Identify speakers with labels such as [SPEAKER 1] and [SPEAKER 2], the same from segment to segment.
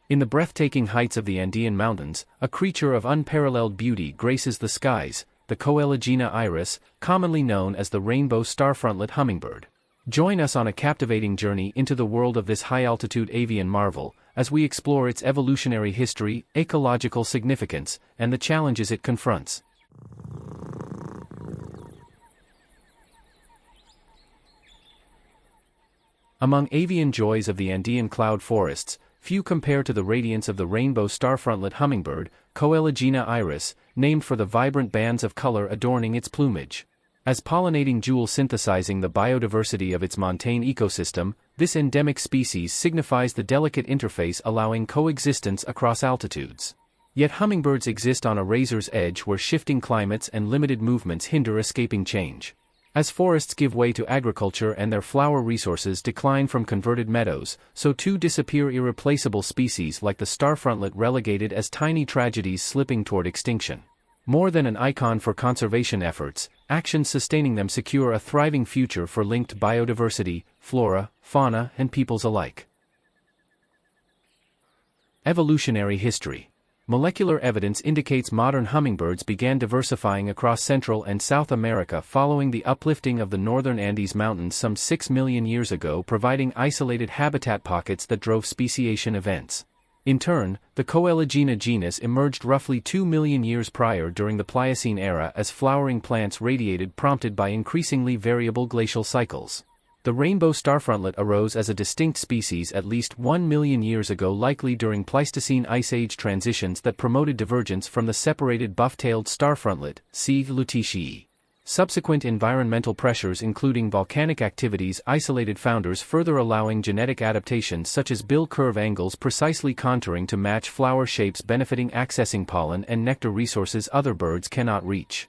[SPEAKER 1] In the breathtaking heights of the Andean mountains, a creature of unparalleled beauty graces the skies, the Coeligena iris, commonly known as the Rainbow Starfrontlet hummingbird. Join us on a captivating journey into the world of this high-altitude avian marvel, as we explore its evolutionary history, ecological significance, and the challenges it confronts. Among avian joys of the Andean cloud forests, few compare to the radiance of the Rainbow Starfrontlet hummingbird, Coeligena iris, named for the vibrant bands of color adorning its plumage. As pollinating jewel synthesizing the biodiversity of its montane ecosystem, this endemic species signifies the delicate interface allowing coexistence across altitudes. Yet hummingbirds exist on a razor's edge where shifting climates and limited movements hinder escaping change. As forests give way to agriculture and their flower resources decline from converted meadows, so too disappear irreplaceable species like the starfrontlet, relegated as tiny tragedies slipping toward extinction. More than an icon for conservation efforts, actions sustaining them secure a thriving future for linked biodiversity, flora, fauna, and peoples alike. Evolutionary history. Molecular evidence indicates modern hummingbirds began diversifying across Central and South America following the uplifting of the northern Andes Mountains some 6 million years ago, providing isolated habitat pockets that drove speciation events. In turn, the Coeligena genus emerged roughly 2 million years prior during the Pliocene era as flowering plants radiated, prompted by increasingly variable glacial cycles. The Rainbow Starfrontlet arose as a distinct species at least 1 million years ago, likely during Pleistocene Ice Age transitions that promoted divergence from the separated buff-tailed starfrontlet, C. lutetii. Subsequent environmental pressures including volcanic activities isolated founders, further allowing genetic adaptations such as bill curve angles precisely contouring to match flower shapes, benefiting accessing pollen and nectar resources other birds cannot reach.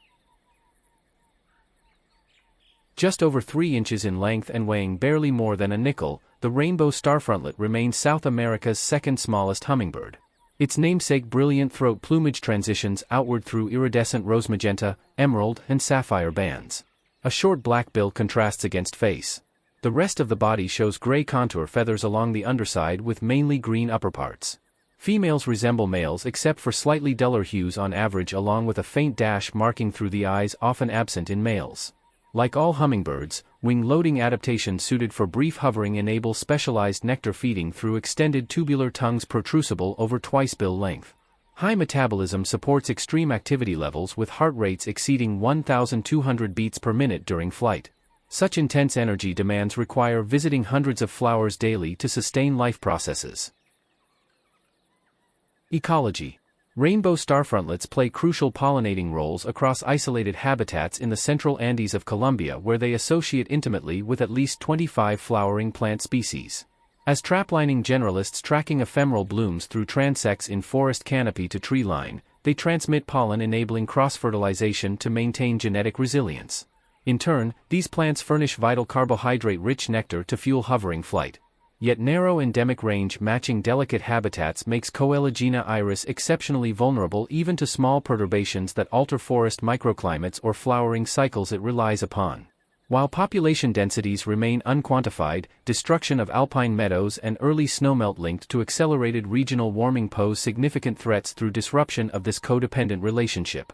[SPEAKER 1] Just over 3 inches in length and weighing barely more than a nickel, the Rainbow Starfrontlet remains South America's second smallest hummingbird. Its namesake brilliant throat plumage transitions outward through iridescent rose magenta, emerald, and sapphire bands. A short black bill contrasts against face. The rest of the body shows gray contour feathers along the underside with mainly green upperparts. Females resemble males except for slightly duller hues on average, along with a faint dash marking through the eyes, often absent in males. Like all hummingbirds, wing-loading adaptations suited for brief hovering enable specialized nectar feeding through extended tubular tongues protrusible over twice bill length. High metabolism supports extreme activity levels with heart rates exceeding 1,200 beats per minute during flight. Such intense energy demands require visiting hundreds of flowers daily to sustain life processes. Ecology. Rainbow starfrontlets play crucial pollinating roles across isolated habitats in the central Andes of Colombia, where they associate intimately with at least 25 flowering plant species. As traplining generalists tracking ephemeral blooms through transects in forest canopy to tree line, they transmit pollen, enabling cross-fertilization to maintain genetic resilience. In turn, these plants furnish vital carbohydrate-rich nectar to fuel hovering flight. Yet narrow endemic range matching delicate habitats makes Coeligena iris exceptionally vulnerable even to small perturbations that alter forest microclimates or flowering cycles it relies upon. While population densities remain unquantified, destruction of alpine meadows and early snowmelt linked to accelerated regional warming pose significant threats through disruption of this codependent relationship.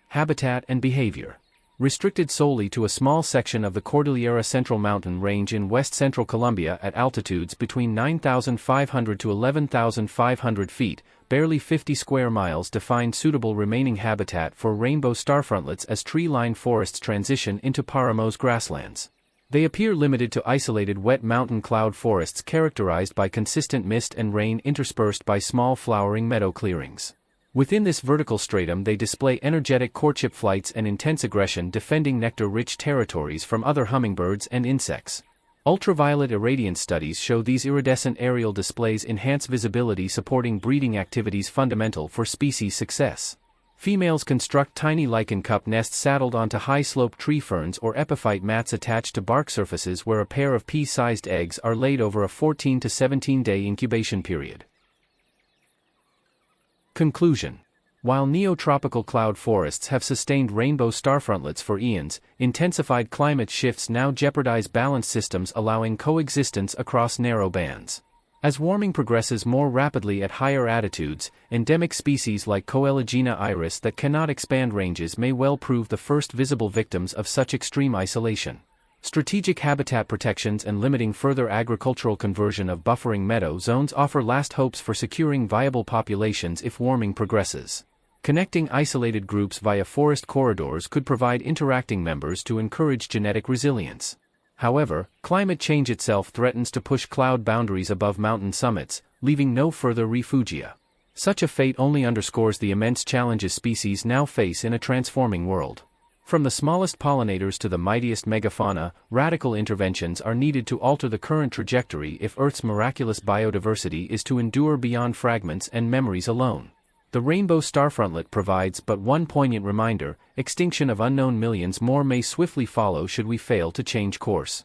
[SPEAKER 1] Habitat and behavior. Restricted solely to a small section of the Cordillera Central mountain range in west-central Colombia at altitudes between 9,500 to 11,500 feet, barely 50 square miles define suitable remaining habitat for rainbow starfrontlets as tree-lined forests transition into paramos grasslands. They appear limited to isolated wet mountain cloud forests characterized by consistent mist and rain interspersed by small flowering meadow clearings. Within this vertical stratum they display energetic courtship flights and intense aggression, defending nectar-rich territories from other hummingbirds and insects. Ultraviolet irradiance studies show these iridescent aerial displays enhance visibility, supporting breeding activities fundamental for species success. Females construct tiny lichen cup nests saddled onto high-sloped tree ferns or epiphyte mats attached to bark surfaces, where a pair of pea-sized eggs are laid over a 14 to 17-day incubation period. Conclusion. While neotropical cloud forests have sustained rainbow starfrontlets for eons, intensified climate shifts now jeopardize balanced systems, allowing coexistence across narrow bands. As warming progresses more rapidly at higher altitudes, endemic species like Coeligena iris that cannot expand ranges may well prove the first visible victims of such extreme isolation. Strategic habitat protections and limiting further agricultural conversion of buffering meadow zones offer last hopes for securing viable populations if warming progresses. Connecting isolated groups via forest corridors could provide interacting members to encourage genetic resilience. However, climate change itself threatens to push cloud boundaries above mountain summits, leaving no further refugia. Such a fate only underscores the immense challenges species now face in a transforming world. From the smallest pollinators to the mightiest megafauna, radical interventions are needed to alter the current trajectory if Earth's miraculous biodiversity is to endure beyond fragments and memories alone. The Rainbow Starfrontlet provides but one poignant reminder: extinction of unknown millions more may swiftly follow should we fail to change course.